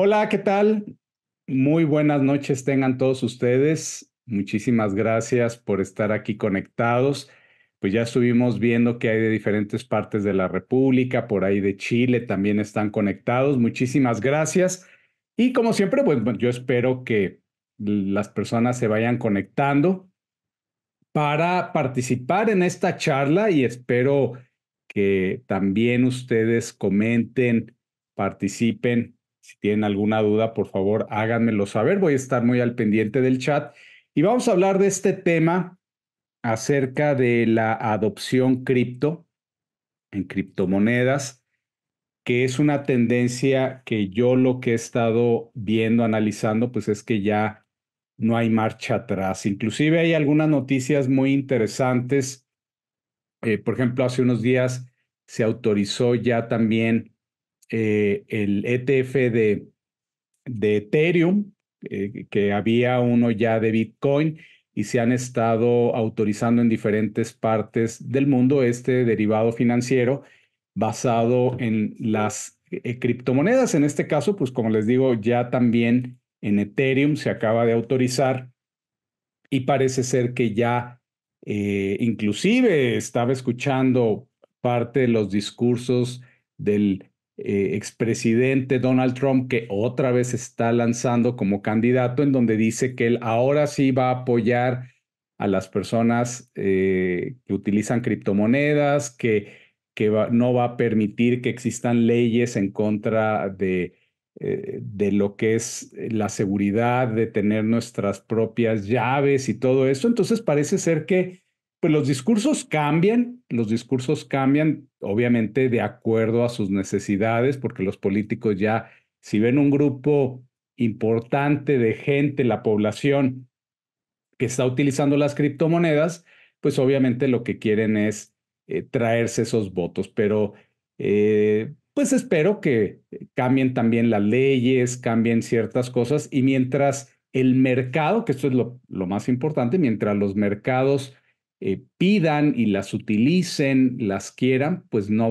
Hola, ¿qué tal? Muy buenas noches tengan todos ustedes. Muchísimas gracias por estar aquí conectados. Pues ya estuvimos viendo que hay de diferentes partes de la República, por ahí de Chile también están conectados. Muchísimas gracias. Y como siempre, pues bueno, yo espero que las personas se vayan conectando para participar en esta charla y espero que también ustedes comenten, participen. Si tienen alguna duda, por favor, háganmelo saber. Voy a estar muy al pendiente del chat y vamos a hablar de este tema acerca de la adopción cripto en criptomonedas, que es una tendencia que yo lo que he estado viendo, analizando, pues es que ya no hay marcha atrás. Inclusive hay algunas noticias muy interesantes. Por ejemplo, hace unos días se autorizó ya también el ETF de Ethereum, que había uno ya de Bitcoin y se han estado autorizando en diferentes partes del mundo este derivado financiero basado en las criptomonedas. En este caso, pues como les digo, ya también en Ethereum se acaba de autorizar y parece ser que ya, inclusive estaba escuchando parte de los discursos del expresidente Donald Trump, que otra vez está lanzando como candidato, en donde dice que él ahora sí va a apoyar a las personas que utilizan criptomonedas, que no va a permitir que existan leyes en contra de lo que es la seguridad, de tener nuestras propias llaves y todo eso. Entonces parece ser que pues los discursos cambian obviamente de acuerdo a sus necesidades, porque los políticos ya, si ven un grupo importante de gente, la población que está utilizando las criptomonedas, pues obviamente lo que quieren es traerse esos votos, pero pues espero que cambien también las leyes, cambien ciertas cosas y mientras el mercado, que esto es lo más importante, mientras los mercados pidan y las utilicen, las quieran, pues no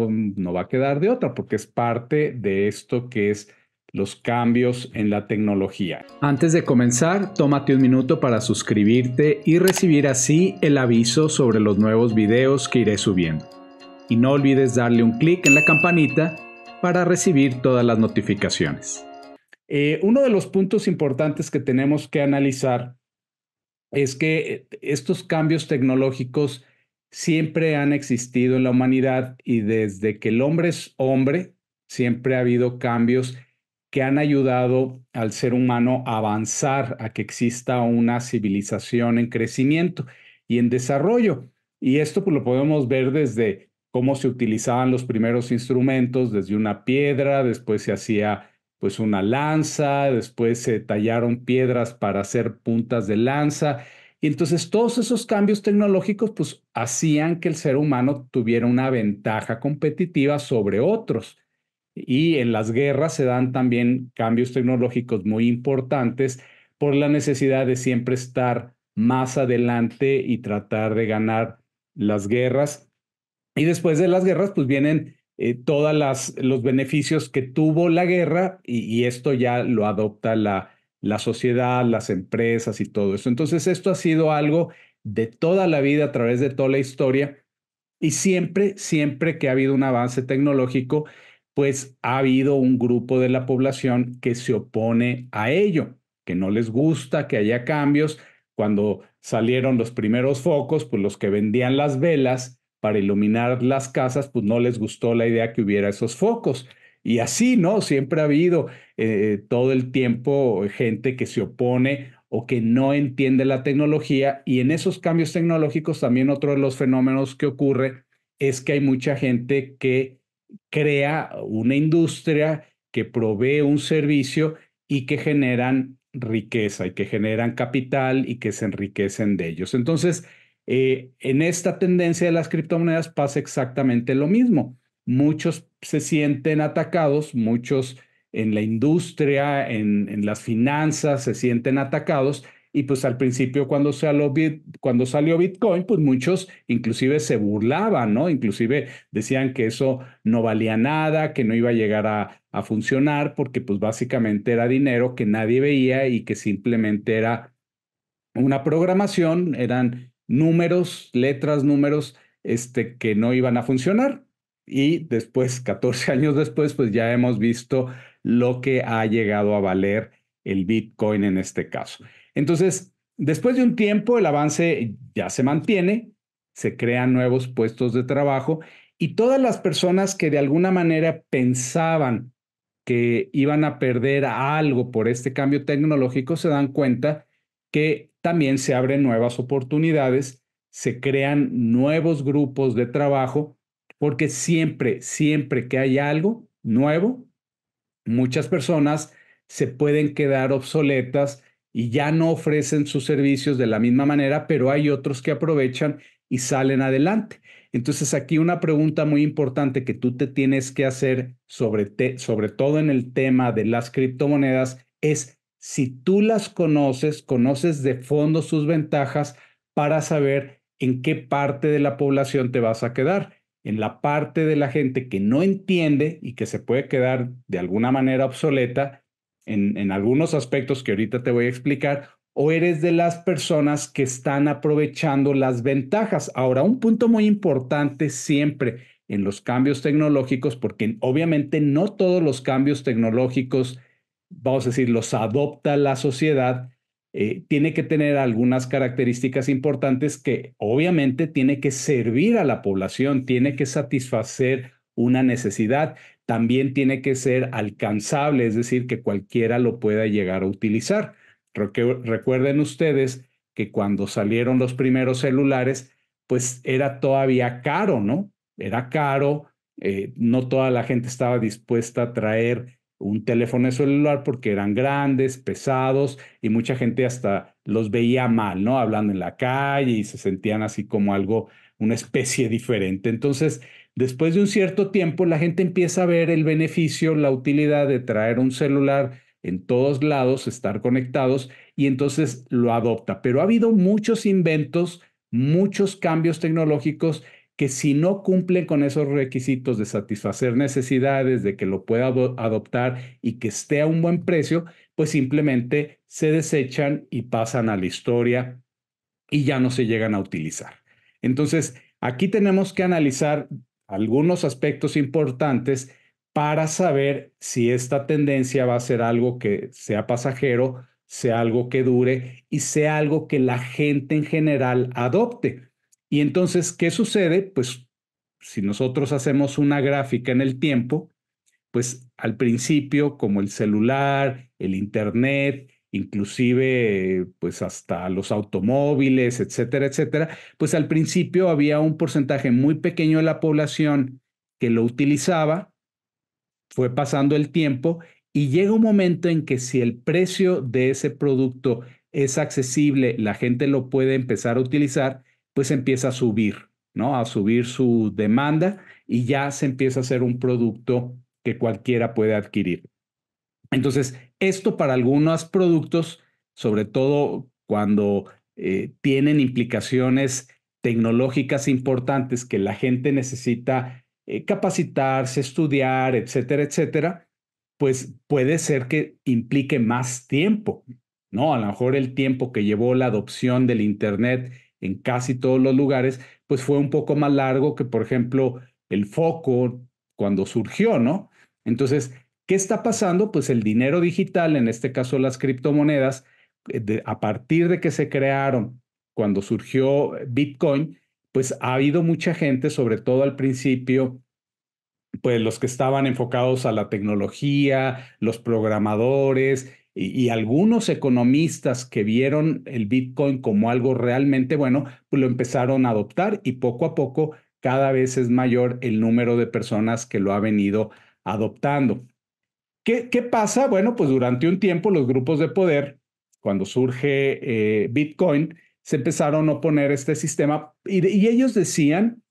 va a quedar de otra, porque es parte de esto que es los cambios en la tecnología. Antes de comenzar, tómate un minuto para suscribirte y recibir así el aviso sobre los nuevos videos que iré subiendo. Y no olvides darle un clic en la campanita para recibir todas las notificaciones. Uno de los puntos importantes que tenemos que analizar es que estos cambios tecnológicos siempre han existido en la humanidad y desde que el hombre es hombre, siempre ha habido cambios que han ayudado al ser humano a avanzar, a que exista una civilización en crecimiento y en desarrollo. Y esto pues, lo podemos ver desde cómo se utilizaban los primeros instrumentos, desde una piedra, después se hacía pues una lanza, después se tallaron piedras para hacer puntas de lanza. Y entonces todos esos cambios tecnológicos pues hacían que el ser humano tuviera una ventaja competitiva sobre otros. Y en las guerras se dan también cambios tecnológicos muy importantes por la necesidad de siempre estar más adelante y tratar de ganar las guerras. Y después de las guerras, pues vienen todos los beneficios que tuvo la guerra y esto ya lo adopta la sociedad, las empresas y todo eso. Entonces, esto ha sido algo de toda la vida, a través de toda la historia y siempre que ha habido un avance tecnológico, pues ha habido un grupo de la población que se opone a ello, que no les gusta que haya cambios. Cuando salieron los primeros focos, pues los que vendían las velas para iluminar las casas, pues no les gustó la idea que hubiera esos focos. Y así, ¿no? Siempre ha habido todo el tiempo gente que se opone o que no entiende la tecnología. Y en esos cambios tecnológicos también otro de los fenómenos que ocurre es que hay mucha gente que crea una industria, que provee un servicio y que generan riqueza y que generan capital y que se enriquecen de ellos. Entonces, en esta tendencia de las criptomonedas pasa exactamente lo mismo. Muchos se sienten atacados, muchos en la industria, en las finanzas se sienten atacados y pues al principio cuando salió Bitcoin, pues muchos inclusive se burlaban, ¿no? Inclusive decían que eso no valía nada, que no iba a llegar a funcionar, porque pues básicamente era dinero que nadie veía y que simplemente era una programación, eran números, letras, números, que no iban a funcionar. Y después, 14 años después, pues ya hemos visto lo que ha llegado a valer el Bitcoin en este caso. Entonces, después de un tiempo, el avance ya se mantiene, se crean nuevos puestos de trabajo y todas las personas que de alguna manera pensaban que iban a perder algo por este cambio tecnológico se dan cuenta que también se abren nuevas oportunidades, se crean nuevos grupos de trabajo, porque siempre que hay algo nuevo, muchas personas se pueden quedar obsoletas y ya no ofrecen sus servicios de la misma manera, pero hay otros que aprovechan y salen adelante. Entonces aquí una pregunta muy importante que tú te tienes que hacer sobre todo en el tema de las criptomonedas es si tú las conoces, conoces de fondo sus ventajas para saber en qué parte de la población te vas a quedar, en la parte de la gente que no entiende y que se puede quedar de alguna manera obsoleta en algunos aspectos que ahorita te voy a explicar, o eres de las personas que están aprovechando las ventajas. Ahora, un punto muy importante siempre en los cambios tecnológicos, porque obviamente no todos los cambios tecnológicos, vamos a decir, los adopta la sociedad, tiene que tener algunas características importantes que obviamente tiene que servir a la población, tiene que satisfacer una necesidad, también tiene que ser alcanzable, es decir, que cualquiera lo pueda llegar a utilizar. Recuerden ustedes que cuando salieron los primeros celulares, pues era todavía caro, ¿no? Era caro, no toda la gente estaba dispuesta a traer un teléfono celular porque eran grandes, pesados y mucha gente hasta los veía mal, ¿no? Hablando en la calle y se sentían así como algo, una especie diferente. Entonces, después de un cierto tiempo, la gente empieza a ver el beneficio, la utilidad de traer un celular en todos lados, estar conectados y entonces lo adopta. Pero ha habido muchos inventos, muchos cambios tecnológicos que si no cumplen con esos requisitos de satisfacer necesidades, de que lo pueda adoptar y que esté a un buen precio, pues simplemente se desechan y pasan a la historia y ya no se llegan a utilizar. Entonces, aquí tenemos que analizar algunos aspectos importantes para saber si esta tendencia va a ser algo que sea pasajero, sea algo que dure y sea algo que la gente en general adopte. Y entonces, ¿qué sucede? Pues si nosotros hacemos una gráfica en el tiempo, pues al principio, como el celular, el internet, inclusive pues hasta los automóviles, etcétera, etcétera, pues al principio había un porcentaje muy pequeño de la población que lo utilizaba, fue pasando el tiempo y llega un momento en que si el precio de ese producto es accesible, la gente lo puede empezar a utilizar, pues empieza a subir, ¿no? A subir su demanda y ya se empieza a hacer un producto que cualquiera puede adquirir. Entonces, esto para algunos productos, sobre todo cuando tienen implicaciones tecnológicas importantes que la gente necesita capacitarse, estudiar, etcétera, etcétera, pues puede ser que implique más tiempo, ¿no? A lo mejor el tiempo que llevó la adopción del Internet en casi todos los lugares, pues fue un poco más largo que, por ejemplo, el foco cuando surgió, ¿no? Entonces, ¿qué está pasando? Pues el dinero digital, en este caso las criptomonedas, a partir de que se crearon cuando surgió Bitcoin, pues ha habido mucha gente, sobre todo al principio, pues los que estaban enfocados a la tecnología, los programadores y algunos economistas que vieron el Bitcoin como algo realmente bueno, pues lo empezaron a adoptar y poco a poco cada vez es mayor el número de personas que lo ha venido adoptando. ¿Qué pasa? Bueno, pues durante un tiempo los grupos de poder, cuando surge Bitcoin, se empezaron a oponer a este sistema y ellos decían,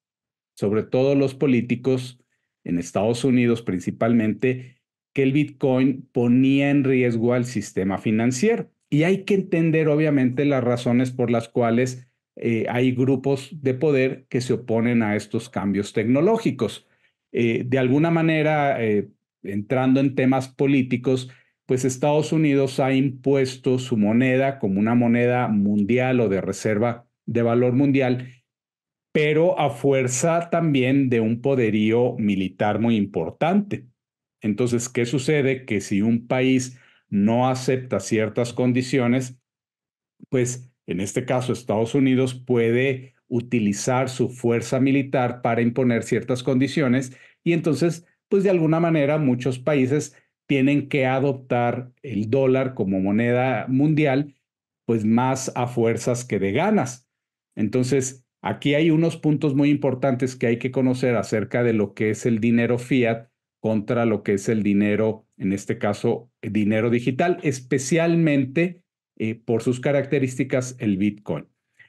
sobre todo los políticos en Estados Unidos principalmente, que el Bitcoin ponía en riesgo al sistema financiero. Y hay que entender, obviamente, las razones por las cuales hay grupos de poder que se oponen a estos cambios tecnológicos. De alguna manera, entrando en temas políticos, pues Estados Unidos ha impuesto su moneda como una moneda mundial o de reserva de valor mundial, pero a fuerza también de un poderío militar muy importante. Entonces, ¿qué sucede? Que si un país no acepta ciertas condiciones, pues en este caso Estados Unidos puede utilizar su fuerza militar para imponer ciertas condiciones y entonces, pues de alguna manera muchos países tienen que adoptar el dólar como moneda mundial, pues más a fuerzas que de ganas. Entonces, aquí hay unos puntos muy importantes que hay que conocer acerca de lo que es el dinero fiat contra lo que es el dinero, en este caso, dinero digital, especialmente por sus características el Bitcoin.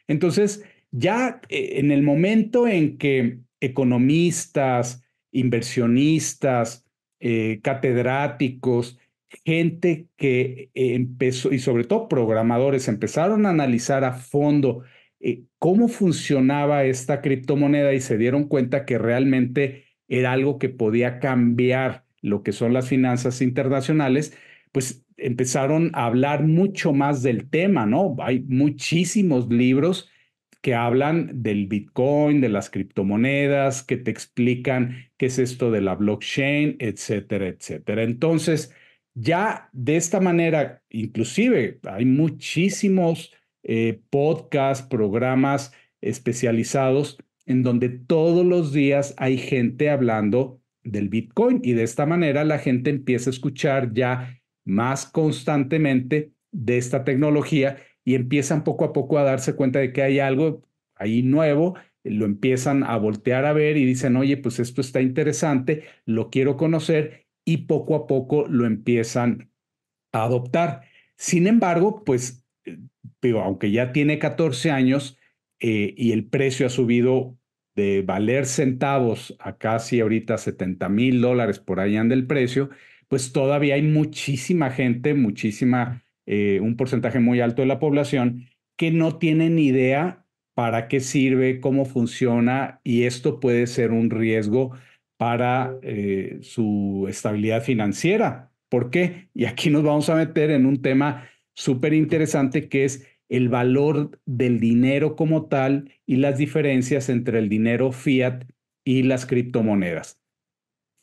Entonces, ya en el momento en que economistas, inversionistas, catedráticos, gente que empezó, y sobre todo programadores, empezaron a analizar a fondo cómo funcionaba esta criptomoneda y se dieron cuenta que realmente era algo que podía cambiar lo que son las finanzas internacionales, pues empezaron a hablar mucho más del tema, ¿no? Hay muchísimos libros que hablan del Bitcoin, de las criptomonedas, que te explican qué es esto de la blockchain, etcétera, etcétera. Entonces, ya de esta manera, inclusive hay muchísimos podcasts, programas especializados en donde todos los días hay gente hablando del Bitcoin y de esta manera la gente empieza a escuchar ya más constantemente de esta tecnología y empiezan poco a poco a darse cuenta de que hay algo ahí nuevo, lo empiezan a voltear a ver y dicen, oye, pues esto está interesante, lo quiero conocer y poco a poco lo empiezan a adoptar. Sin embargo, pues, digo, aunque ya tiene 14 años y el precio ha subido de valer centavos a casi ahorita $70,000, por ahí anda el precio, pues todavía hay muchísima gente, un porcentaje muy alto de la población que no tiene ni idea para qué sirve, cómo funciona y esto puede ser un riesgo para su estabilidad financiera. ¿Por qué? Y aquí nos vamos a meter en un tema súper interesante que es el valor del dinero como tal y las diferencias entre el dinero fiat y las criptomonedas.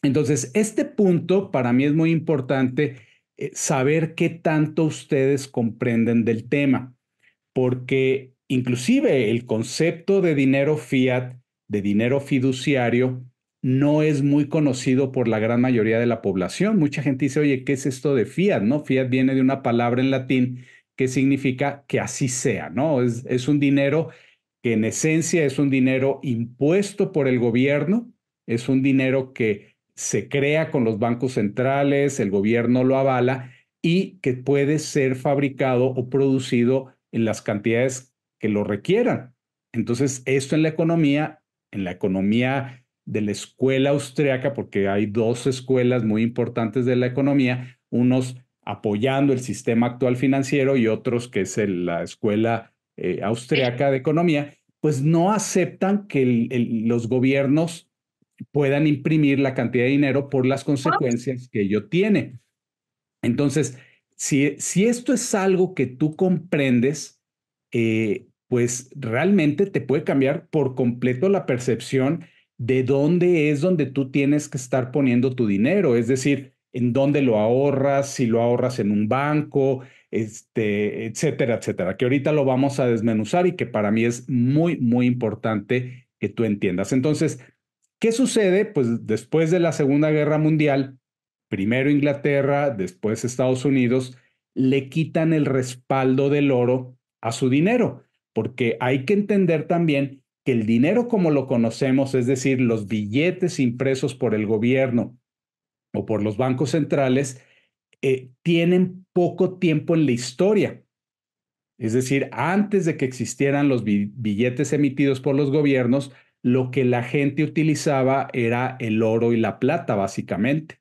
Entonces, este punto para mí es muy importante saber qué tanto ustedes comprenden del tema, porque inclusive el concepto de dinero fiat, de dinero fiduciario, no es muy conocido por la gran mayoría de la población. Mucha gente dice, oye, ¿qué es esto de fiat? ¿No? Fiat viene de una palabra en latín que significa que así sea, ¿no? Es un dinero que en esencia es un dinero impuesto por el gobierno, es un dinero que se crea con los bancos centrales, el gobierno lo avala y que puede ser fabricado o producido en las cantidades que lo requieran. Entonces, esto en la economía de la escuela austriaca, porque hay dos escuelas muy importantes de la economía, unos apoyando el sistema actual financiero y otros que es la escuela austriaca de economía, pues no aceptan que los gobiernos puedan imprimir la cantidad de dinero por las consecuencias que ello tiene. Entonces, si esto es algo que tú comprendes, pues realmente te puede cambiar por completo la percepción de dónde es donde tú tienes que estar poniendo tu dinero, es decir, en dónde lo ahorras, si lo ahorras en un banco, etcétera, etcétera, que ahorita lo vamos a desmenuzar y que para mí es muy, muy importante que tú entiendas. Entonces, ¿qué sucede? Pues después de la Segunda Guerra Mundial, primero Inglaterra, después Estados Unidos, le quitan el respaldo del oro a su dinero, porque hay que entender también que el dinero como lo conocemos, es decir, los billetes impresos por el gobierno o por los bancos centrales, tienen poco tiempo en la historia. Es decir, antes de que existieran los billetes emitidos por los gobiernos, lo que la gente utilizaba era el oro y la plata, básicamente.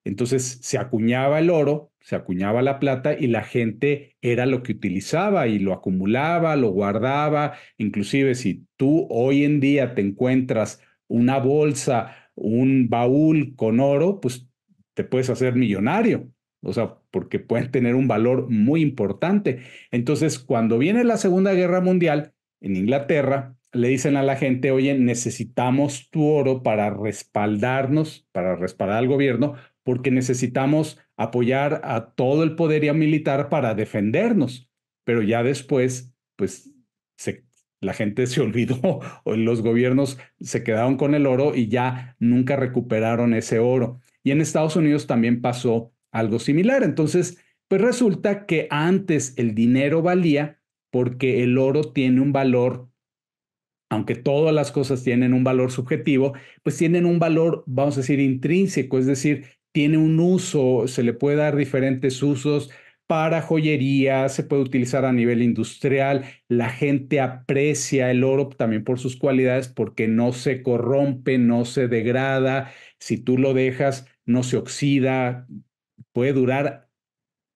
Entonces se acuñaba el oro, se acuñaba la plata y la gente era lo que utilizaba y lo acumulaba, lo guardaba. Inclusive si tú hoy en día te encuentras una bolsa, un baúl con oro, pues te puedes hacer millonario. O sea, porque pueden tener un valor muy importante. Entonces, cuando viene la Segunda Guerra Mundial, en Inglaterra, le dicen a la gente, oye, necesitamos tu oro para respaldarnos, para respaldar al gobierno, porque necesitamos apoyar a todo el poderío militar para defendernos. Pero ya después, pues, se, la gente se olvidó, o los gobiernos se quedaron con el oro y ya nunca recuperaron ese oro. Y en Estados Unidos también pasó algo similar. Entonces, pues resulta que antes el dinero valía porque el oro tiene un valor, aunque todas las cosas tienen un valor subjetivo, pues tienen un valor, vamos a decir, intrínseco, es decir, tiene un uso, se le puede dar diferentes usos para joyería, se puede utilizar a nivel industrial, la gente aprecia el oro también por sus cualidades porque no se corrompe, no se degrada, si tú lo dejas, no se oxida, puede durar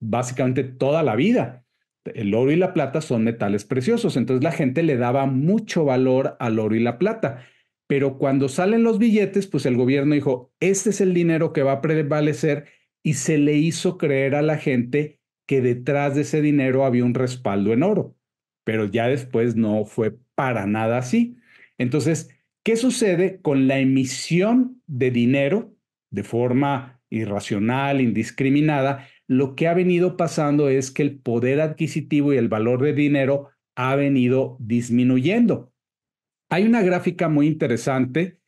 básicamente toda la vida. El oro y la plata son metales preciosos, entonces la gente le daba mucho valor al oro y la plata. Pero cuando salen los billetes, pues el gobierno dijo, este es el dinero que va a prevalecer y se le hizo creer a la gente que detrás de ese dinero había un respaldo en oro. Pero ya después no fue para nada así. Entonces, ¿qué sucede con la emisión de dinero de forma irracional, indiscriminada? Lo que ha venido pasando es que el poder adquisitivo y el valor de dinero ha venido disminuyendo. Hay una gráfica muy interesante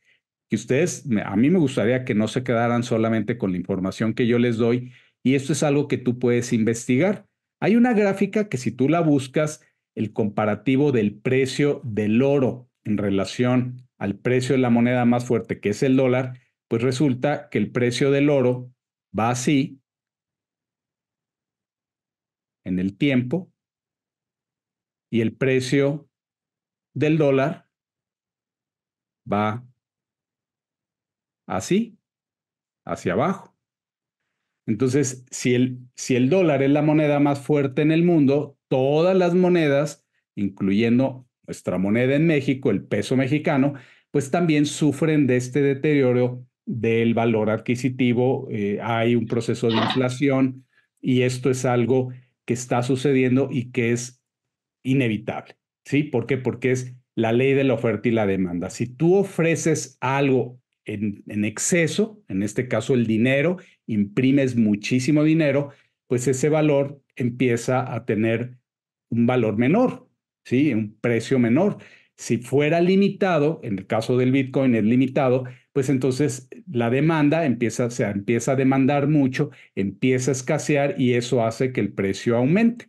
que ustedes, a mí me gustaría que no se quedaran solamente con la información que yo les doy, y esto es algo que tú puedes investigar. Hay una gráfica que si tú la buscas, el comparativo del precio del oro en relación al precio de la moneda más fuerte, que es el dólar, pues resulta que el precio del oro va así en el tiempo y el precio del dólar va así, hacia abajo. Entonces, si el dólar es la moneda más fuerte en el mundo, todas las monedas, incluyendo nuestra moneda en México, el peso mexicano, pues también sufren de este deterioro del valor adquisitivo. Hay un proceso de inflación y esto es algo que está sucediendo y que es inevitable. ¿Sí? ¿Por qué? Porque es la ley de la oferta y la demanda. Si tú ofreces algo en exceso, en este caso el dinero, imprimes muchísimo dinero, pues ese valor empieza a tener un valor menor, ¿sí? Un precio menor. Si fuera limitado, en el caso del Bitcoin es limitado, pues entonces la demanda se empieza a demandar mucho, empieza a escasear y eso hace que el precio aumente.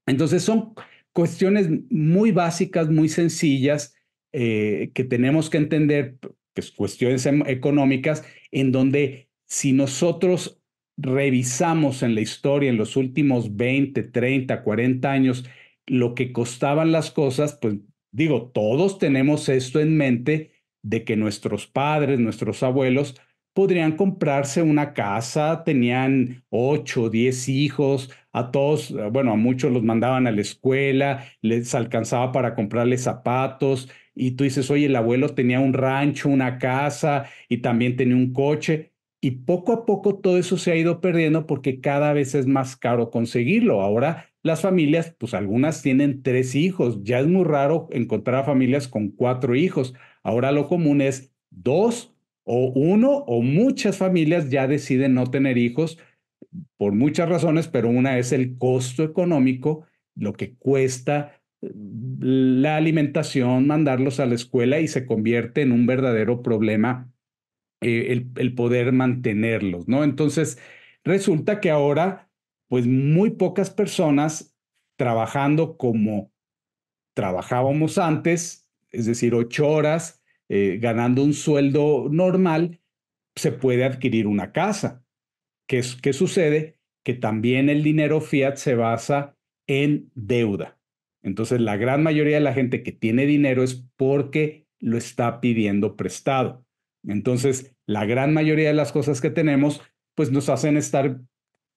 Entonces son cuestiones muy básicas, muy sencillas, que tenemos que entender, que es cuestiones económicas, en donde si nosotros revisamos en la historia, en los últimos 20, 30, 40 años, lo que costaban las cosas, pues digo, todos tenemos esto en mente de que nuestros padres, nuestros abuelos, podrían comprarse una casa, tenían 8, 10 hijos, a todos, bueno, a muchos los mandaban a la escuela, les alcanzaba para comprarles zapatos, y tú dices, oye, el abuelo tenía un rancho, una casa y también tenía un coche, y poco a poco todo eso se ha ido perdiendo porque cada vez es más caro conseguirlo. Ahora las familias, pues algunas tienen 3 hijos, ya es muy raro encontrar familias con 4 hijos. Ahora lo común es dos o uno, o muchas familias ya deciden no tener hijos por muchas razones, pero una es el costo económico, lo que cuesta la alimentación, mandarlos a la escuela, y se convierte en un verdadero problema el poder mantenerlos, ¿no? Entonces, resulta que ahora, pues muy pocas personas trabajando como trabajábamos antes, es decir, 8 horas, ganando un sueldo normal, se puede adquirir una casa. ¿Qué sucede? Que también el dinero fiat se basa en deuda. Entonces, la gran mayoría de la gente que tiene dinero es porque lo está pidiendo prestado. Entonces, la gran mayoría de las cosas que tenemos, pues nos hacen estar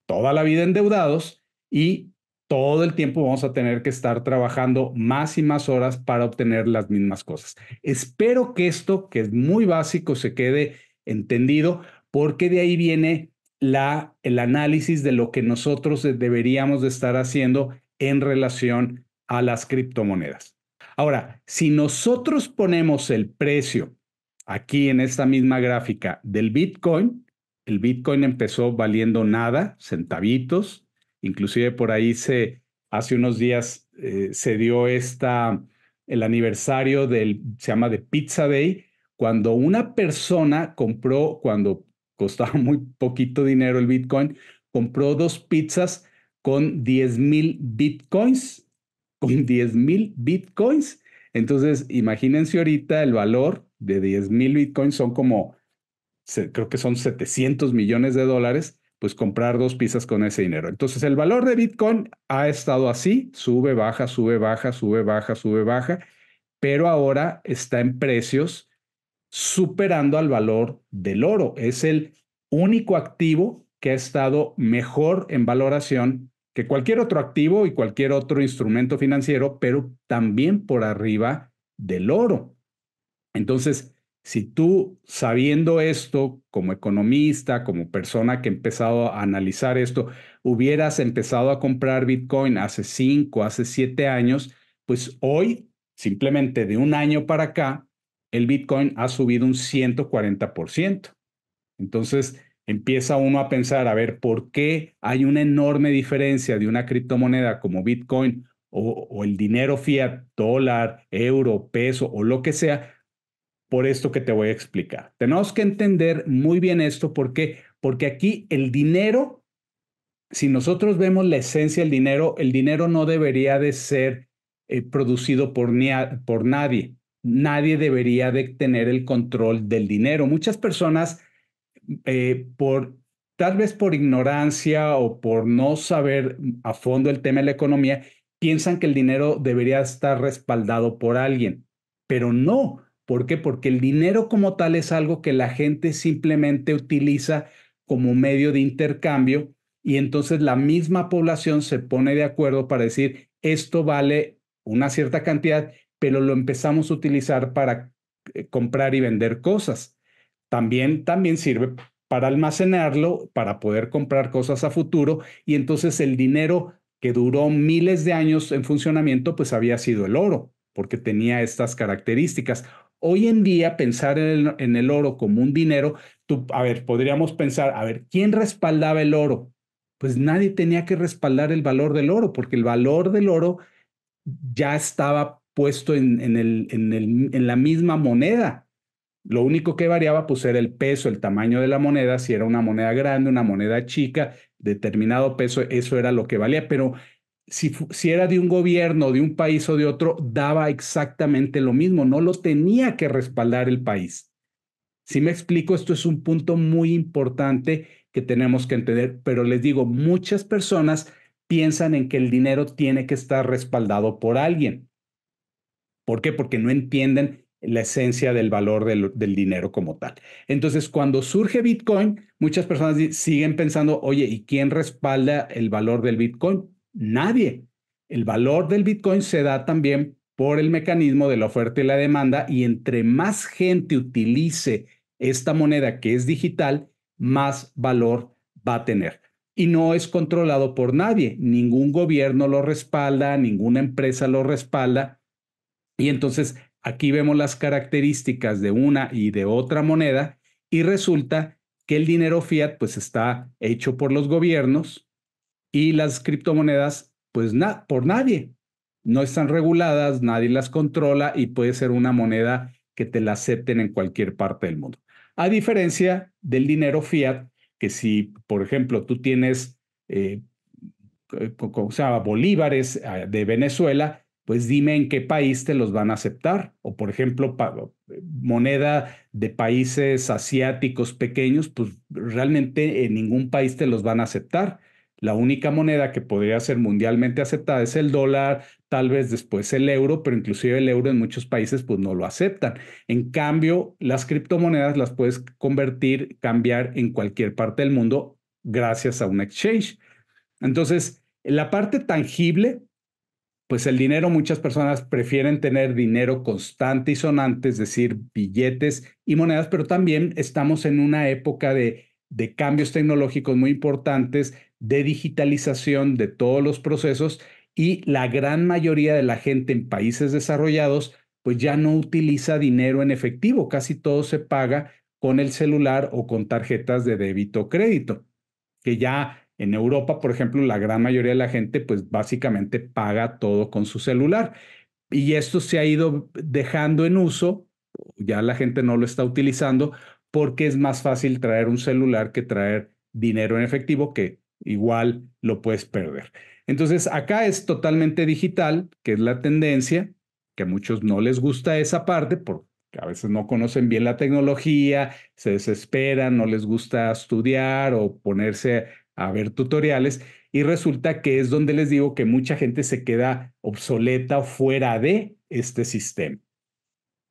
toda la vida endeudados y todo el tiempo vamos a tener que estar trabajando más y más horas para obtener las mismas cosas. Espero que esto, que es muy básico, se quede entendido, porque de ahí viene el análisis de lo que nosotros deberíamos de estar haciendo en relación a las criptomonedas. Ahora, si nosotros ponemos el precio aquí en esta misma gráfica del Bitcoin, el Bitcoin empezó valiendo nada, centavitos, inclusive por ahí hace unos días se dio el aniversario se llama de Pizza Day, cuando una persona compró, cuando costaba muy poquito dinero el Bitcoin, compró 2 pizzas con 10,000 Bitcoins, con 10,000 Bitcoins. Entonces, imagínense ahorita el valor de 10,000 Bitcoins son como creo que son 700 millones de dólares, pues comprar 2 pizzas con ese dinero. Entonces el valor de Bitcoin ha estado así, sube, baja, sube, baja, sube, baja, sube, baja, pero ahora está en precios superando al valor del oro. Es el único activo que ha estado mejor en valoración que cualquier otro activo y cualquier otro instrumento financiero, pero también por arriba del oro. Entonces, si tú, sabiendo esto como economista, como persona que ha empezado a analizar esto, hubieras empezado a comprar Bitcoin hace 5, hace 7 años, pues hoy, simplemente de un año para acá, el Bitcoin ha subido un 140%. Entonces, empieza uno a pensar, a ver, ¿por qué hay una enorme diferencia de una criptomoneda como Bitcoin o el dinero fiat, dólar, euro, peso o lo que sea? Por esto que te voy a explicar. Tenemos que entender muy bien esto. ¿Por qué? Porque aquí el dinero, si nosotros vemos la esencia del dinero, el dinero no debería de ser producido por nadie. Nadie debería de tener el control del dinero. Muchas personas, tal vez por ignorancia o por no saber a fondo el tema de la economía, piensan que el dinero debería estar respaldado por alguien, pero no. ¿Por qué? Porque el dinero como tal es algo que la gente simplemente utiliza como medio de intercambio y entonces la misma población se pone de acuerdo para decir, esto vale una cierta cantidad, pero lo empezamos a utilizar para comprar y vender cosas. También sirve para almacenarlo, para poder comprar cosas a futuro y entonces el dinero que duró miles de años en funcionamiento, pues había sido el oro, porque tenía estas características. Hoy en día, pensar en el oro como un dinero, a ver, podríamos pensar, a ver, ¿quién respaldaba el oro? Pues nadie tenía que respaldar el valor del oro, porque el valor del oro ya estaba puesto en la misma moneda. Lo único que variaba pues era el peso, el tamaño de la moneda, si era una moneda grande, una moneda chica, determinado peso, eso era lo que valía, pero si era de un gobierno, de un país o de otro, daba exactamente lo mismo, no lo tenía que respaldar el país. Si me explico, esto es un punto muy importante que tenemos que entender, pero les digo, muchas personas piensan en que el dinero tiene que estar respaldado por alguien. ¿Por qué? Porque no entienden la esencia del valor del dinero como tal. Entonces, cuando surge Bitcoin, muchas personas siguen pensando, oye, ¿y quién respalda el valor del Bitcoin? Nadie. El valor del Bitcoin se da también por el mecanismo de la oferta y la demanda, y entre más gente utilice esta moneda que es digital, más valor va a tener. Y no es controlado por nadie. Ningún gobierno lo respalda, ninguna empresa lo respalda. Y entonces aquí vemos las características de una y de otra moneda y resulta que el dinero fiat pues está hecho por los gobiernos y las criptomonedas pues por nadie. No están reguladas, nadie las controla y puede ser una moneda que te la acepten en cualquier parte del mundo. A diferencia del dinero fiat, que si, por ejemplo, tú tienes o sea, bolívares de Venezuela, pues dime en qué país te los van a aceptar. O, por ejemplo, moneda de países asiáticos pequeños, pues realmente en ningún país te los van a aceptar. la única moneda que podría ser mundialmente aceptada es el dólar, tal vez después el euro, pero inclusive el euro en muchos países pues no lo aceptan. En cambio, las criptomonedas las puedes convertir, cambiar en cualquier parte del mundo gracias a un exchange. Entonces, la parte tangible, pues el dinero, muchas personas prefieren tener dinero constante y sonante, es decir, billetes y monedas, pero también estamos en una época de cambios tecnológicos muy importantes, de digitalización de todos los procesos, y la gran mayoría de la gente en países desarrollados pues ya no utiliza dinero en efectivo, casi todo se paga con el celular o con tarjetas de débito o crédito, que ya en Europa, por ejemplo, la gran mayoría de la gente pues básicamente paga todo con su celular. Y esto se ha ido dejando en uso, ya la gente no lo está utilizando porque es más fácil traer un celular que traer dinero en efectivo, que igual lo puedes perder. Entonces, acá es totalmente digital, que es la tendencia, que a muchos no les gusta esa parte porque a veces no conocen bien la tecnología, se desesperan, no les gusta estudiar o ponerse a ver tutoriales, y resulta que es donde les digo que mucha gente se queda obsoleta o fuera de este sistema.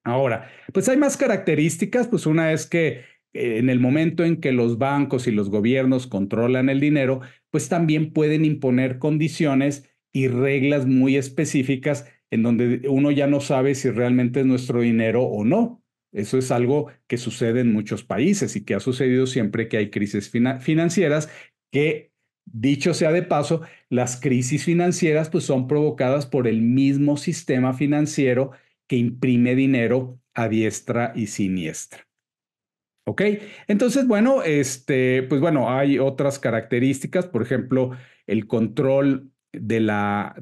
Ahora, pues hay más características, pues una es que en el momento en que los bancos y los gobiernos controlan el dinero, pues también pueden imponer condiciones y reglas muy específicas en donde uno ya no sabe si realmente es nuestro dinero o no. Eso es algo que sucede en muchos países y que ha sucedido siempre que hay crisis financieras, que dicho sea de paso, las crisis financieras pues son provocadas por el mismo sistema financiero que imprime dinero a diestra y siniestra. ¿Ok? Entonces, bueno, pues bueno, hay otras características, por ejemplo, el control de la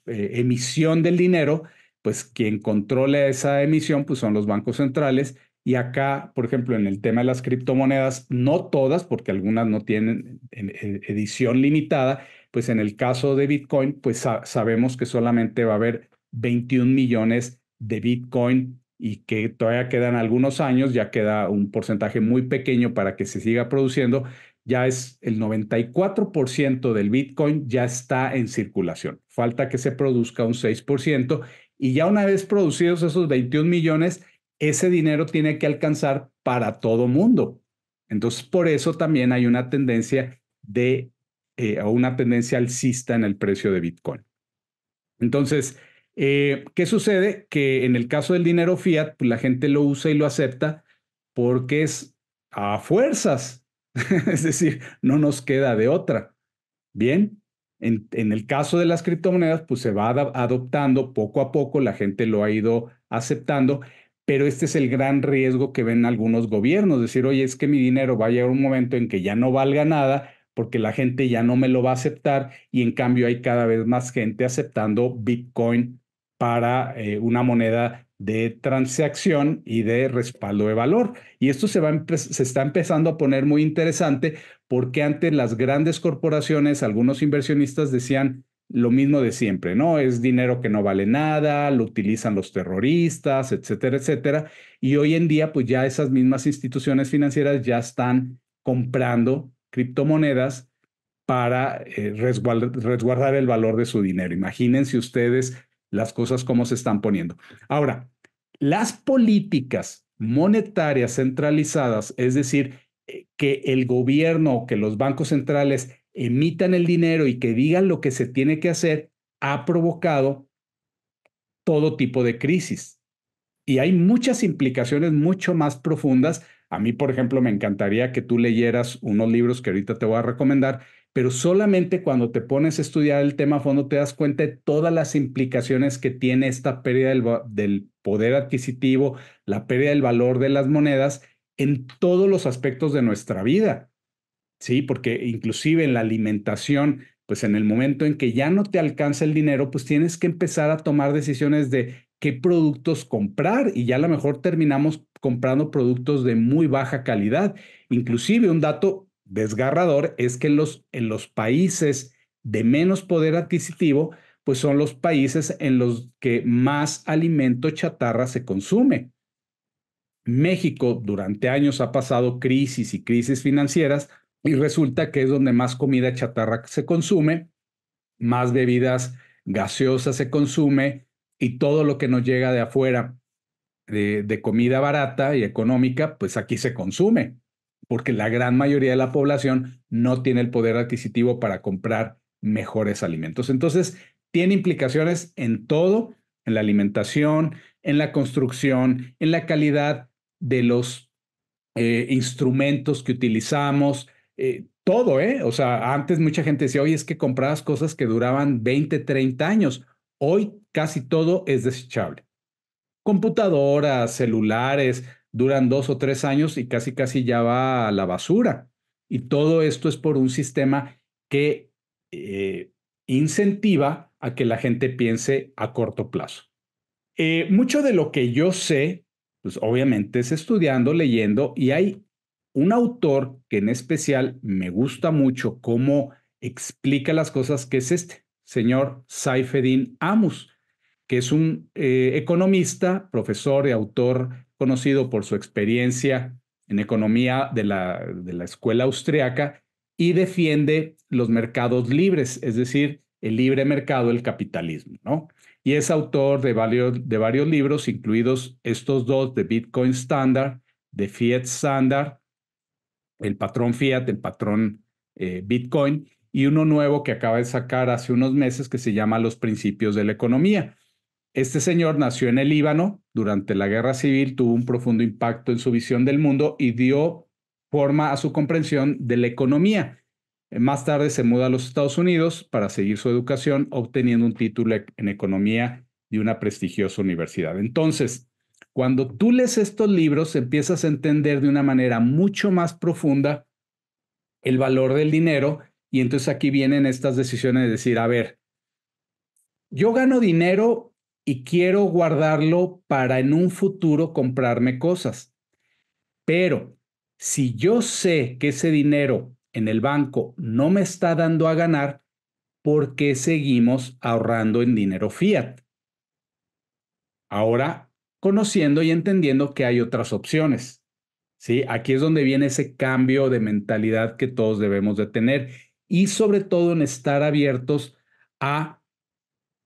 emisión del dinero, pues quien controla esa emisión, pues son los bancos centrales. Y acá, por ejemplo, en el tema de las criptomonedas, no todas, porque algunas no tienen edición limitada, pues en el caso de Bitcoin, pues sabemos que solamente va a haber 21 millones de Bitcoin y que todavía quedan algunos años, ya queda un porcentaje muy pequeño para que se siga produciendo. Ya es el 94% del Bitcoin ya está en circulación. Falta que se produzca un 6%, y ya una vez producidos esos 21 millones, ese dinero tiene que alcanzar para todo mundo. Entonces, por eso también hay una tendencia o una tendencia alcista en el precio de Bitcoin. Entonces, ¿qué sucede? Que en el caso del dinero fiat, pues la gente lo usa y lo acepta porque es a fuerzas, es decir, no nos queda de otra. Bien, en el caso de las criptomonedas, pues se va adoptando poco a poco, la gente lo ha ido aceptando, pero este es el gran riesgo que ven algunos gobiernos, decir, oye, es que mi dinero va a llegar un momento en que ya no valga nada porque la gente ya no me lo va a aceptar, y en cambio hay cada vez más gente aceptando Bitcoin para una moneda de transacción y de respaldo de valor. Y esto se está empezando a poner muy interesante porque antes las grandes corporaciones, algunos inversionistas decían lo mismo de siempre, ¿no? Es dinero que no vale nada, lo utilizan los terroristas, etcétera, etcétera. Y hoy en día, pues ya esas mismas instituciones financieras ya están comprando criptomonedas para resguardar el valor de su dinero. Imagínense ustedes las cosas cómo se están poniendo. Ahora, las políticas monetarias centralizadas, es decir, que el gobierno, que los bancos centrales emitan el dinero y que digan lo que se tiene que hacer, ha provocado todo tipo de crisis. Y hay muchas implicaciones mucho más profundas. A mí, por ejemplo, me encantaría que tú leyeras unos libros que ahorita te voy a recomendar, pero solamente cuando te pones a estudiar el tema a fondo te das cuenta de todas las implicaciones que tiene esta pérdida del poder adquisitivo, la pérdida del valor de las monedas en todos los aspectos de nuestra vida. Sí, porque inclusive en la alimentación, pues en el momento en que ya no te alcanza el dinero, pues tienes que empezar a tomar decisiones de qué productos comprar, y ya a lo mejor terminamos comprando productos de muy baja calidad. Inclusive un dato desgarrador es que en los países de menos poder adquisitivo, pues son los países en los que más alimento chatarra se consume. México durante años ha pasado crisis y crisis financieras y resulta que es donde más comida chatarra se consume, más bebidas gaseosas se consume y todo lo que nos llega de afuera de comida barata y económica, pues aquí se consume, porque la gran mayoría de la población no tiene el poder adquisitivo para comprar mejores alimentos. Entonces, tiene implicaciones en todo, en la alimentación, en la construcción, en la calidad de los instrumentos que utilizamos, todo, ¿eh? O sea, antes mucha gente decía, oye, es que comprabas cosas que duraban 20, 30 años. Hoy casi todo es desechable. Computadoras, celulares, duran 2 o 3 años y casi casi ya va a la basura. Y todo esto es por un sistema que eh, incentiva a que la gente piense a corto plazo. Mucho de lo que yo sé, pues obviamente es estudiando, leyendo, y hay un autor que en especial me gusta mucho cómo explica las cosas, que es este señor Saifeddin Ammous, que es un economista, profesor y autor conocido por su experiencia en economía de la escuela austriaca y defiende los mercados libres, es decir, el libre mercado, el capitalismo, ¿no? Y es autor de varios libros, incluidos estos dos de Bitcoin Standard, de Fiat Standard, el patrón Fiat, el patrón Bitcoin, y uno nuevo que acaba de sacar hace unos meses que se llama Los Principios de la Economía. Este señor nació en el Líbano durante la Guerra Civil, tuvo un profundo impacto en su visión del mundo y dio forma a su comprensión de la economía. Más tarde se muda a los Estados Unidos para seguir su educación, obteniendo un título en economía de una prestigiosa universidad. Entonces, cuando tú lees estos libros, empiezas a entender de una manera mucho más profunda el valor del dinero y entonces aquí vienen estas decisiones de decir, a ver, yo gano dinero y quiero guardarlo para en un futuro comprarme cosas, pero si yo sé que ese dinero en el banco no me está dando a ganar, ¿por qué seguimos ahorrando en dinero fiat? Ahora, conociendo y entendiendo que hay otras opciones, ¿sí? Aquí es donde viene ese cambio de mentalidad que todos debemos de tener y sobre todo en estar abiertos a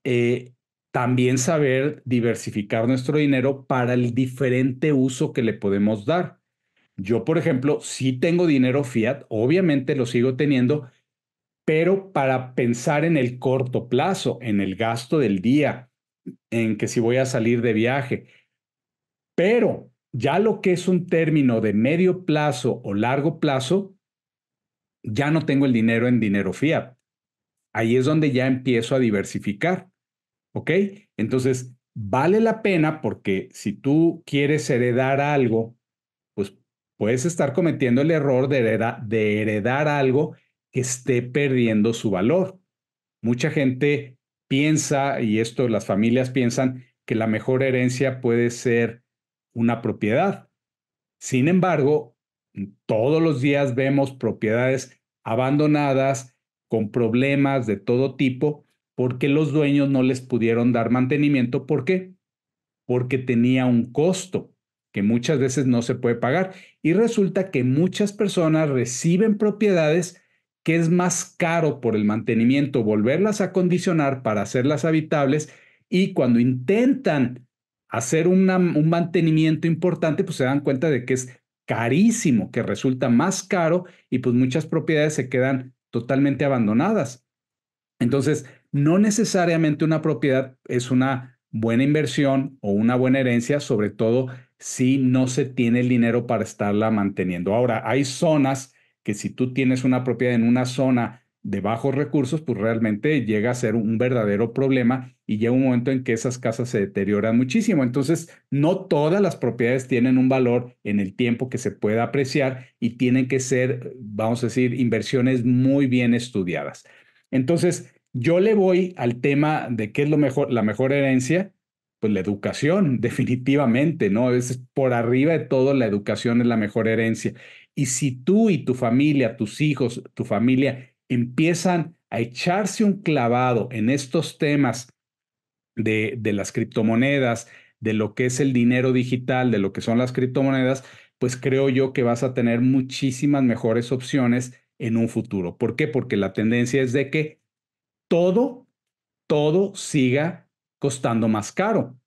eh, también saber diversificar nuestro dinero para el diferente uso que le podemos dar. Yo, por ejemplo, sí tengo dinero fiat, obviamente lo sigo teniendo, pero para pensar en el corto plazo, en el gasto del día, en que si voy a salir de viaje. Pero ya lo que es un término de medio plazo o largo plazo, ya no tengo el dinero en dinero fiat. Ahí es donde ya empiezo a diversificar. ¿Ok? Entonces, vale la pena porque si tú quieres heredar algo, pues puedes estar cometiendo el error de heredar algo que esté perdiendo su valor. Mucha gente piensa, y esto las familias piensan, que la mejor herencia puede ser una propiedad. Sin embargo, todos los días vemos propiedades abandonadas con problemas de todo tipo porque los dueños no les pudieron dar mantenimiento. ¿Por qué? Porque tenía un costo que muchas veces no se puede pagar. Y resulta que muchas personas reciben propiedades que es más caro por el mantenimiento volverlas a acondicionar para hacerlas habitables y cuando intentan hacer un mantenimiento importante, pues se dan cuenta de que es carísimo, que resulta más caro y pues muchas propiedades se quedan totalmente abandonadas. Entonces, no necesariamente una propiedad es una buena inversión o una buena herencia, sobre todo si no se tiene el dinero para estarla manteniendo. Ahora, hay zonas que si tú tienes una propiedad en una zona de bajos recursos, pues realmente llega a ser un verdadero problema y llega un momento en que esas casas se deterioran muchísimo. Entonces, no todas las propiedades tienen un valor en el tiempo que se pueda apreciar y tienen que ser, vamos a decir, inversiones muy bien estudiadas. Entonces, yo le voy al tema de qué es lo mejor, la mejor herencia, pues la educación, definitivamente, ¿no? Es por arriba de todo, la educación es la mejor herencia. Y si tú y tu familia, tus hijos, tu familia empiezan a echarse un clavado en estos temas de las criptomonedas, de lo que es el dinero digital, de lo que son las criptomonedas, pues creo yo que vas a tener muchísimas mejores opciones en un futuro. ¿Por qué? Porque la tendencia es de que todo, todo siga costando más caro,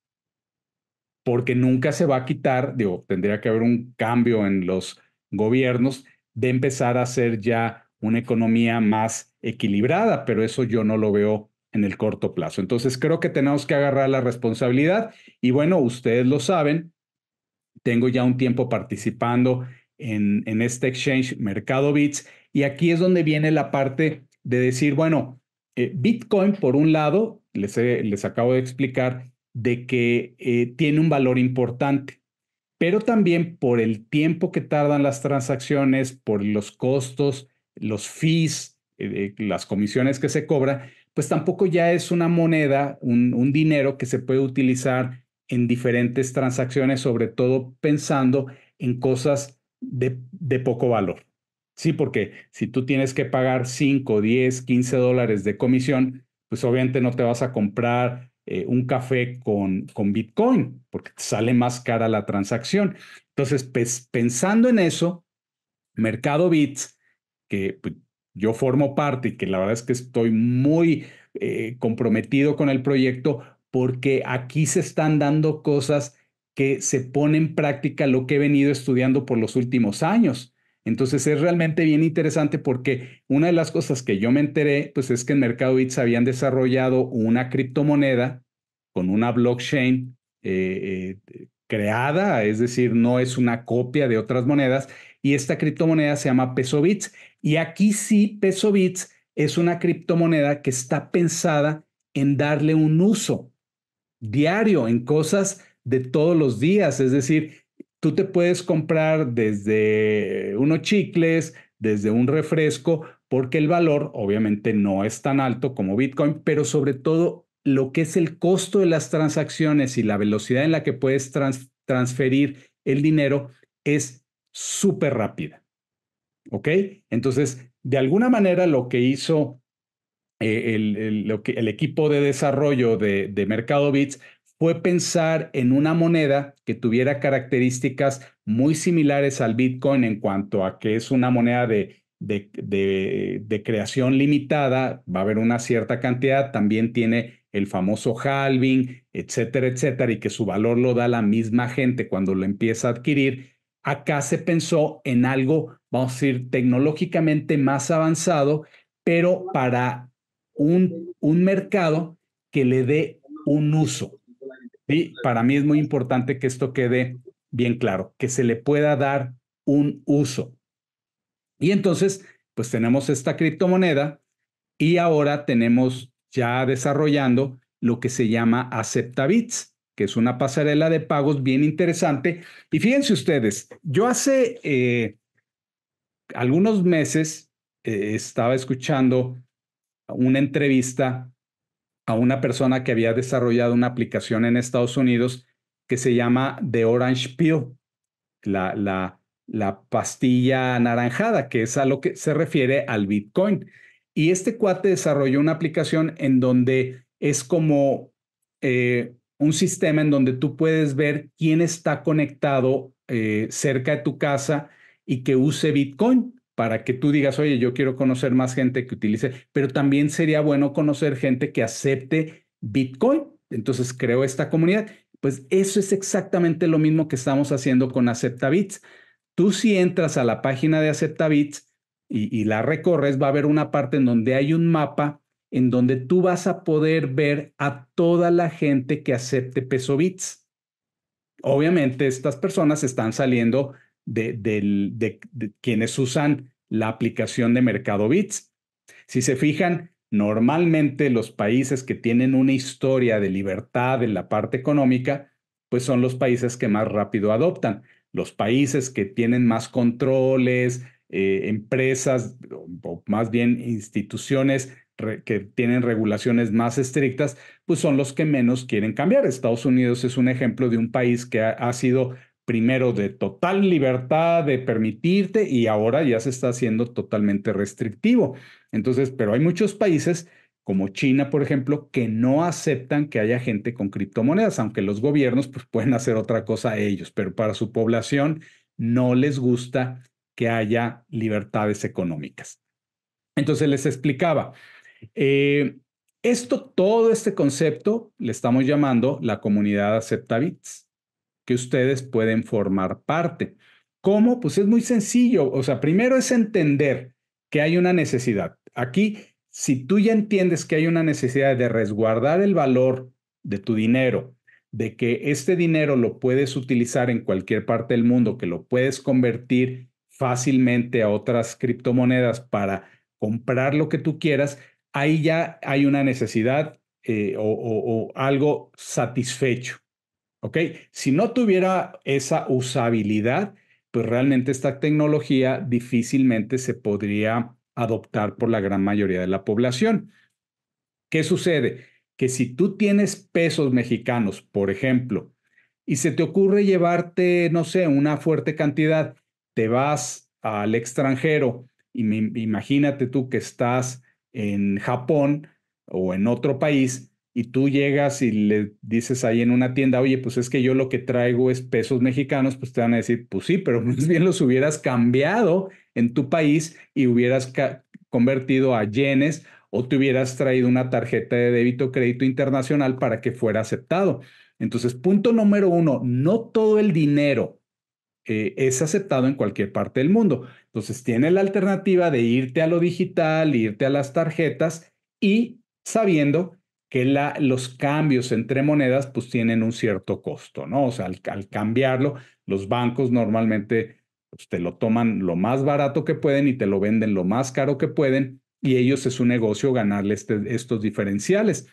porque nunca se va a quitar, digo, tendría que haber un cambio en los gobiernos de empezar a hacer ya una economía más equilibrada, pero eso yo no lo veo en el corto plazo. Entonces creo que tenemos que agarrar la responsabilidad y bueno, ustedes lo saben, tengo ya un tiempo participando en este exchange Mercado Bits y aquí es donde viene la parte de decir, bueno, Bitcoin por un lado, les acabo de explicar de que tiene un valor importante, pero también por el tiempo que tardan las transacciones, por los costos, los fees, las comisiones que se cobran, pues tampoco ya es una moneda, un dinero que se puede utilizar en diferentes transacciones, sobre todo pensando en cosas de poco valor. Sí, porque si tú tienes que pagar 5, 10, 15 dólares de comisión, pues obviamente no te vas a comprar un café con Bitcoin, porque te sale más cara la transacción. Entonces, pues, pensando en eso, Mercado Bits, que pues, yo formo parte y que la verdad es que estoy muy comprometido con el proyecto, porque aquí se están dando cosas que se ponen en práctica lo que he venido estudiando por los últimos años. Entonces es realmente bien interesante porque una de las cosas que yo me enteré, pues es que en Mercado Bits habían desarrollado una criptomoneda con una blockchain creada, es decir, no es una copia de otras monedas, y esta criptomoneda se llama PesoBits. Y aquí sí, PesoBits es una criptomoneda que está pensada en darle un uso diario en cosas de todos los días. Es decir, tú te puedes comprar desde unos chicles, desde un refresco, porque el valor obviamente no es tan alto como Bitcoin, pero sobre todo lo que es el costo de las transacciones y la velocidad en la que puedes transferir el dinero es súper rápida. ¿Ok? Entonces, de alguna manera lo que hizo el equipo de desarrollo de Mercado Bits fue pensar en una moneda que tuviera características muy similares al Bitcoin en cuanto a que es una moneda de creación limitada, va a haber una cierta cantidad, también tiene el famoso halving, etcétera, etcétera, y que su valor lo da la misma gente cuando lo empieza a adquirir. Acá se pensó en algo, vamos a decir, tecnológicamente más avanzado, pero para un mercado que le dé un uso. ¿Sí? Para mí es muy importante que esto quede bien claro, que se le pueda dar un uso. Y entonces, pues tenemos esta criptomoneda y ahora tenemos ya desarrollando lo que se llama Aceptabits, que es una pasarela de pagos bien interesante. Y fíjense ustedes, yo hace algunos meses estaba escuchando una entrevista a una persona que había desarrollado una aplicación en Estados Unidos que se llama The Orange Peel, la pastilla anaranjada, que es a lo que se refiere al Bitcoin. Y este cuate desarrolló una aplicación en donde es como un sistema en donde tú puedes ver quién está conectado cerca de tu casa y que use Bitcoin para que tú digas, oye, yo quiero conocer más gente que utilice, pero también sería bueno conocer gente que acepte Bitcoin. Entonces creo esta comunidad. Pues eso es exactamente lo mismo que estamos haciendo con Aceptabits. Tú si entras a la página de Aceptabits y la recorres, va a haber una parte en donde hay un mapa en donde tú vas a poder ver a toda la gente que acepte PesoBits. Obviamente estas personas están saliendo de quienes usan la aplicación de Mercado Bits. Si se fijan, normalmente los países que tienen una historia de libertad en la parte económica, pues son los países que más rápido adoptan. Los países que tienen más controles, empresas o más bien instituciones que tienen regulaciones más estrictas, pues son los que menos quieren cambiar. Estados Unidos es un ejemplo de un país que ha sido primero de total libertad de permitirte y ahora ya se está haciendo totalmente restrictivo. Entonces, pero hay muchos países como China, por ejemplo, que no aceptan que haya gente con criptomonedas, aunque los gobiernos pues, pueden hacer otra cosa a ellos, pero para su población no les gusta que haya libertades económicas. Entonces les explicaba, eh, todo este concepto le estamos llamando la comunidad Aceptabits, que ustedes pueden formar parte. ¿Cómo? Pues es muy sencillo. O sea, primero es entender que hay una necesidad. Aquí, si tú ya entiendes que hay una necesidad de resguardar el valor de tu dinero, de que este dinero lo puedes utilizar en cualquier parte del mundo, que lo puedes convertir fácilmente a otras criptomonedas para comprar lo que tú quieras, ahí ya hay una necesidad o algo satisfecho. ¿Ok? Si no tuviera esa usabilidad, pues realmente esta tecnología difícilmente se podría adoptar por la gran mayoría de la población. ¿Qué sucede? Que si tú tienes pesos mexicanos, por ejemplo, y se te ocurre llevarte, no sé, una fuerte cantidad, te vas al extranjero y imagínate tú que estás en Japón o en otro país y tú llegas y le dices ahí en una tienda, oye, pues es que yo lo que traigo es pesos mexicanos, pues te van a decir, pues sí, pero más bien los hubieras cambiado en tu país y hubieras convertido a yenes o te hubieras traído una tarjeta de débito o crédito internacional para que fuera aceptado. Entonces, punto número uno, no todo el dinero es aceptado en cualquier parte del mundo. Entonces, tienes la alternativa de irte a lo digital, irte a las tarjetas y sabiendo que los cambios entre monedas pues tienen un cierto costo, ¿no? O sea, al cambiarlo, los bancos normalmente pues, te lo toman lo más barato que pueden y te lo venden lo más caro que pueden y ellos es un negocio ganarle estos diferenciales.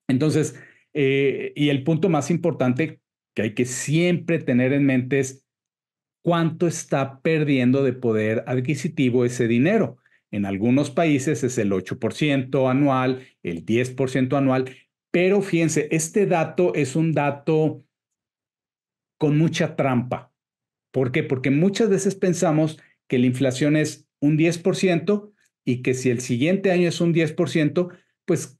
Entonces, y el punto más importante que hay que siempre tener en mente es cuánto está perdiendo de poder adquisitivo ese dinero. En algunos países es el 8% anual, el 10% anual, pero fíjense, este dato es un dato con mucha trampa. ¿Por qué? Porque muchas veces pensamos que la inflación es un 10% y que si el siguiente año es un 10%, pues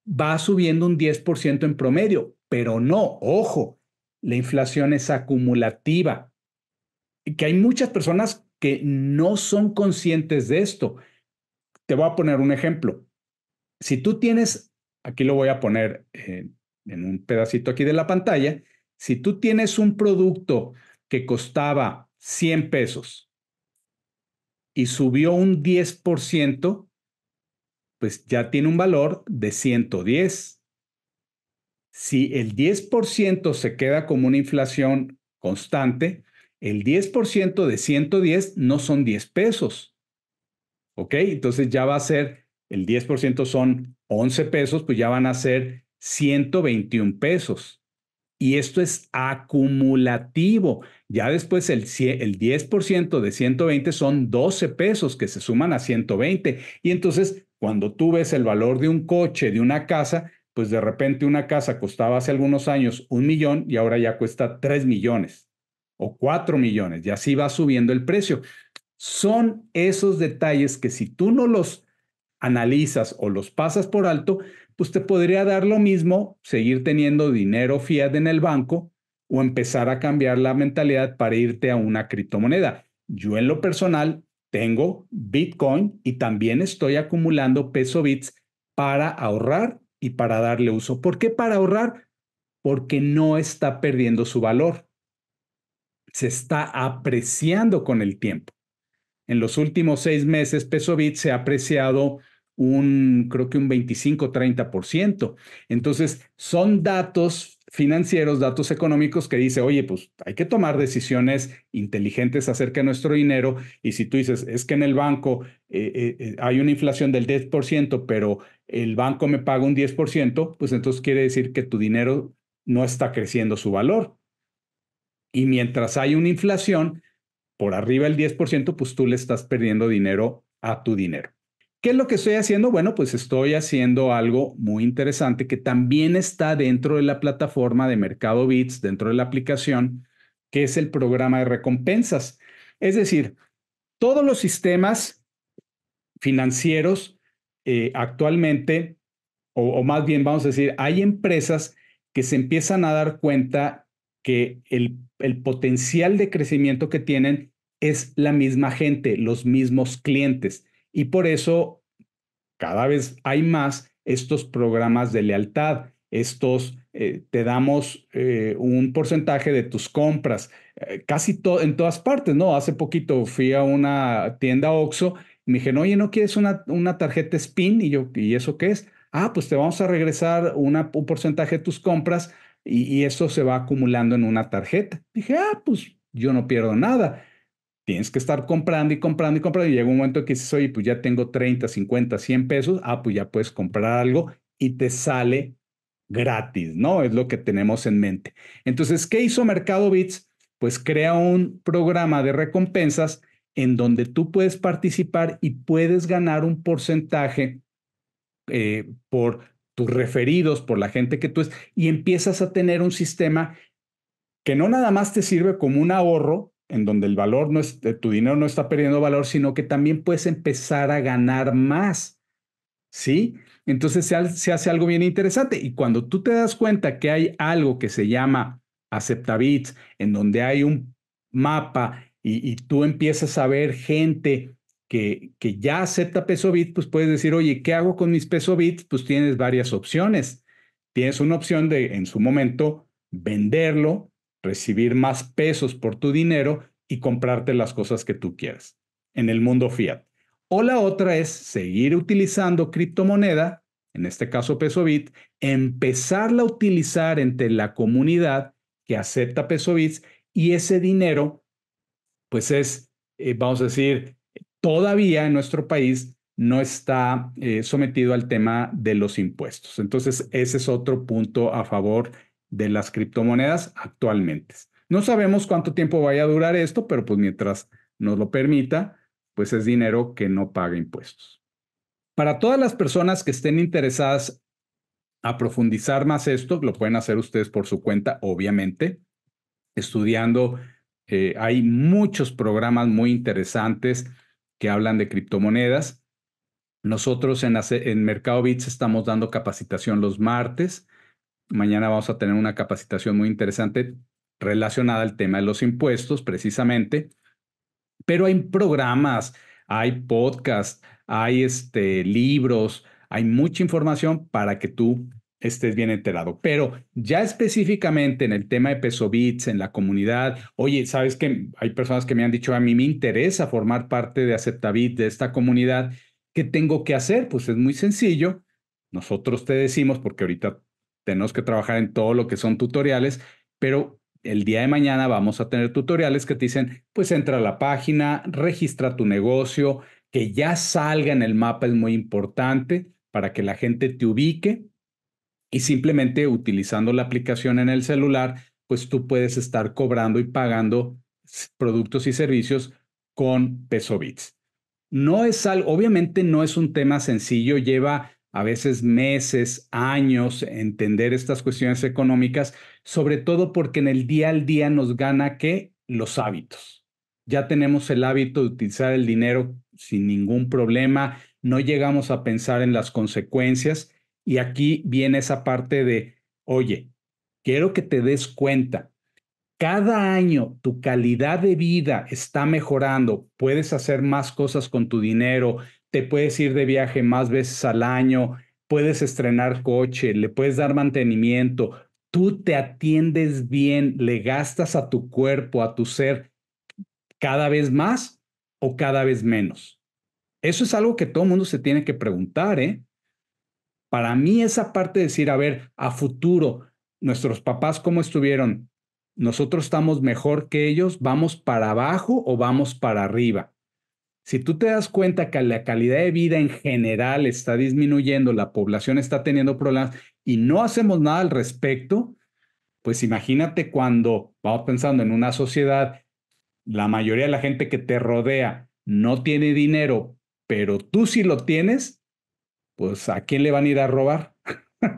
va subiendo un 10% en promedio, pero no, ojo, la inflación es acumulativa y que hay muchas personas que no son conscientes de esto. Te voy a poner un ejemplo. Si tú tienes, aquí lo voy a poner en un pedacito aquí de la pantalla, si tú tienes un producto que costaba 100 pesos y subió un 10%, pues ya tiene un valor de 110. Si el 10% se queda como una inflación constante, el 10% de 110 no son 10 pesos. ¿Ok? Entonces ya va a ser, el 10% son 11 pesos, pues ya van a ser 121 pesos. Y esto es acumulativo. Ya después el 10% de 120 son 12 pesos que se suman a 120. Y entonces, cuando tú ves el valor de un coche, de una casa, pues de repente una casa costaba hace algunos años 1 millón y ahora ya cuesta 3 millones o 4 millones. Y así va subiendo el precio. Son esos detalles que si tú no los analizas o los pasas por alto, pues te podría dar lo mismo seguir teniendo dinero fiat en el banco o empezar a cambiar la mentalidad para irte a una criptomoneda. Yo en lo personal tengo Bitcoin y también estoy acumulando peso bits para ahorrar y para darle uso. ¿Por qué para ahorrar? Porque no está perdiendo su valor, se está apreciando con el tiempo. En los últimos 6 meses, Pesovit se ha apreciado creo que un 25-30%. Entonces, son datos financieros, datos económicos que dice, oye, pues hay que tomar decisiones inteligentes acerca de nuestro dinero. Y si tú dices, es que en el banco hay una inflación del 10%, pero el banco me paga un 10%, pues entonces quiere decir que tu dinero no está creciendo su valor. Y mientras hay una inflación, por arriba del 10%, pues tú le estás perdiendo dinero a tu dinero. ¿Qué es lo que estoy haciendo? Bueno, pues estoy haciendo algo muy interesante que también está dentro de la plataforma de Mercado Bits, dentro de la aplicación, que es el programa de recompensas. Es decir, todos los sistemas financieros actualmente, o más bien vamos a decir, hay empresas que se empiezan a dar cuenta que el potencial de crecimiento que tienen es la misma gente, los mismos clientes. Y por eso cada vez hay más estos programas de lealtad. Te damos un porcentaje de tus compras, en todas partes, ¿no? Hace poquito fui a una tienda Oxxo y me dijeron, oye, ¿no quieres una tarjeta SPIN? Y yo, ¿y eso qué es? Ah, pues te vamos a regresar un porcentaje de tus compras y eso se va acumulando en una tarjeta. Dije, ah, pues yo no pierdo nada. Tienes que estar comprando y comprando y comprando y llega un momento que dices, oye, pues ya tengo 30, 50, 100 pesos, ah, pues ya puedes comprar algo y te sale gratis, ¿no? Es lo que tenemos en mente. Entonces, ¿qué hizo Mercado Bits? Pues crea un programa de recompensas en donde tú puedes participar y puedes ganar un porcentaje por tus referidos, por la gente que tú es, y empiezas a tener un sistema que no nada más te sirve como un ahorro, en donde el valor no es, tu dinero no está perdiendo valor, sino que también puedes empezar a ganar más, ¿sí? Entonces se hace algo bien interesante. Y cuando tú te das cuenta que hay algo que se llama Aceptabits, en donde hay un mapa y tú empiezas a ver gente que ya acepta PesoBit, pues puedes decir, oye, ¿qué hago con mis PesoBits? Pues tienes varias opciones. Tienes una opción de, en su momento, venderlo, recibir más pesos por tu dinero y comprarte las cosas que tú quieras en el mundo fiat. O la otra es seguir utilizando criptomoneda, en este caso PesoBit, empezarla a utilizar entre la comunidad que acepta PesoBits y ese dinero, pues vamos a decir, todavía en nuestro país no está sometido al tema de los impuestos. Entonces, ese es otro punto a favor de las criptomonedas actualmente. No sabemos cuánto tiempo vaya a durar esto, pero pues mientras nos lo permita, pues es dinero que no paga impuestos. Para todas las personas que estén interesadas a profundizar más esto, lo pueden hacer ustedes por su cuenta, obviamente, estudiando. Hay muchos programas muy interesantes que hablan de criptomonedas. Nosotros en Mercado Bits estamos dando capacitación los martes. Mañana vamos a tener una capacitación muy interesante relacionada al tema de los impuestos, precisamente. Pero hay programas, hay podcasts, hay libros, hay mucha información para que tú estés bien enterado. Pero ya específicamente en el tema de PesoBits, en la comunidad, oye, sabes que hay personas que me han dicho, a mí me interesa formar parte de Aceptabit, de esta comunidad, ¿qué tengo que hacer? Pues es muy sencillo. Nosotros te decimos, porque ahorita tenemos que trabajar en todo lo que son tutoriales, pero el día de mañana vamos a tener tutoriales que te dicen, pues entra a la página, registra tu negocio, que ya salga en el mapa es muy importante para que la gente te ubique y simplemente utilizando la aplicación en el celular, pues tú puedes estar cobrando y pagando productos y servicios con PesoBits. No es algo, obviamente no es un tema sencillo, lleva a veces meses, años entender estas cuestiones económicas, sobre todo porque en el día al día nos gana que los hábitos. Ya tenemos el hábito de utilizar el dinero sin ningún problema, no llegamos a pensar en las consecuencias y aquí viene esa parte de, oye, quiero que te des cuenta cada año tu calidad de vida está mejorando, puedes hacer más cosas con tu dinero, te puedes ir de viaje más veces al año, puedes estrenar coche, le puedes dar mantenimiento, tú te atiendes bien, le gastas a tu cuerpo, a tu ser, cada vez más o cada vez menos. Eso es algo que todo el mundo se tiene que preguntar, ¿eh? Para mí esa parte de decir, a ver, a futuro, nuestros papás, ¿cómo estuvieron? ¿Nosotros estamos mejor que ellos? ¿Vamos para abajo o vamos para arriba? Si tú te das cuenta que la calidad de vida en general está disminuyendo, la población está teniendo problemas y no hacemos nada al respecto, pues imagínate cuando vamos pensando en una sociedad, la mayoría de la gente que te rodea no tiene dinero, pero tú sí lo tienes, pues ¿a quién le van a ir a robar?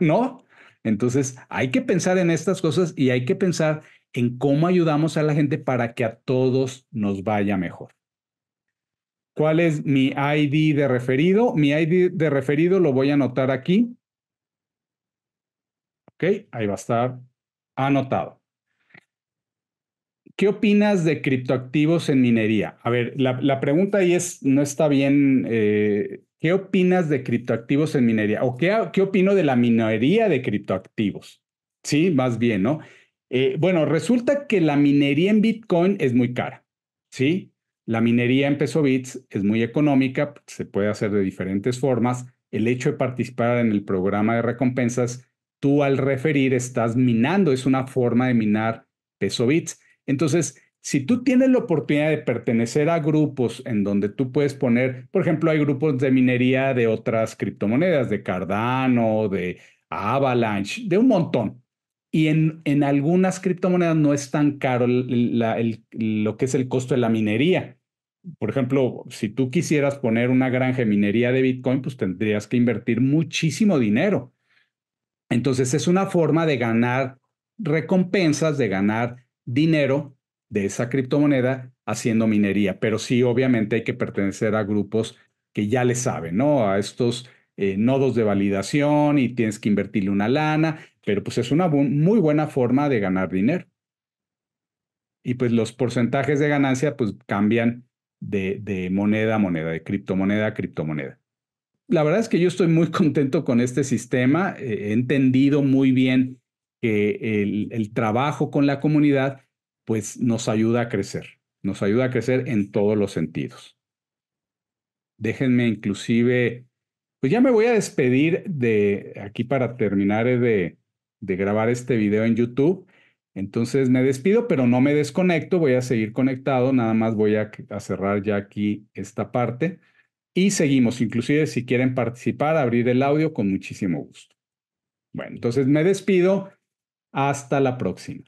¿No? Entonces hay que pensar en estas cosas y hay que pensar en cómo ayudamos a la gente para que a todos nos vaya mejor. ¿Cuál es mi ID de referido? Mi ID de referido lo voy a anotar aquí. Ok, ahí va a estar anotado. ¿Qué opinas de criptoactivos en minería? A ver, la pregunta ahí no está bien ¿qué opinas de criptoactivos en minería? ¿O qué opino de la minería de criptoactivos? Sí, más bien, ¿no? Bueno, resulta que la minería en Bitcoin es muy cara, ¿sí? La minería en peso bits es muy económica, se puede hacer de diferentes formas. El hecho de participar en el programa de recompensas, tú al referir estás minando, es una forma de minar peso bits. Entonces, si tú tienes la oportunidad de pertenecer a grupos en donde tú puedes poner, por ejemplo, hay grupos de minería de otras criptomonedas, de Cardano, de Avalanche, de un montón. Y en algunas criptomonedas no es tan caro lo que es el costo de la minería. Por ejemplo, si tú quisieras poner una granja de minería de Bitcoin, pues tendrías que invertir muchísimo dinero. Entonces es una forma de ganar recompensas, de ganar dinero de esa criptomoneda haciendo minería. Pero sí, obviamente hay que pertenecer a grupos que ya le saben, ¿no? A estos nodos de validación y tienes que invertirle una lana, pero pues es una muy buena forma de ganar dinero. Y pues los porcentajes de ganancia pues cambian de moneda a moneda, de criptomoneda a criptomoneda. La verdad es que yo estoy muy contento con este sistema. He entendido muy bien que el trabajo con la comunidad, pues nos ayuda a crecer. Nos ayuda a crecer en todos los sentidos. Déjenme inclusive, pues ya me voy a despedir de aquí para terminar de grabar este video en YouTube. Entonces me despido, pero no me desconecto. Voy a seguir conectado. Nada más voy a cerrar ya aquí esta parte. Y seguimos, inclusive si quieren participar, abrir el audio con muchísimo gusto. Bueno, entonces me despido. Hasta la próxima.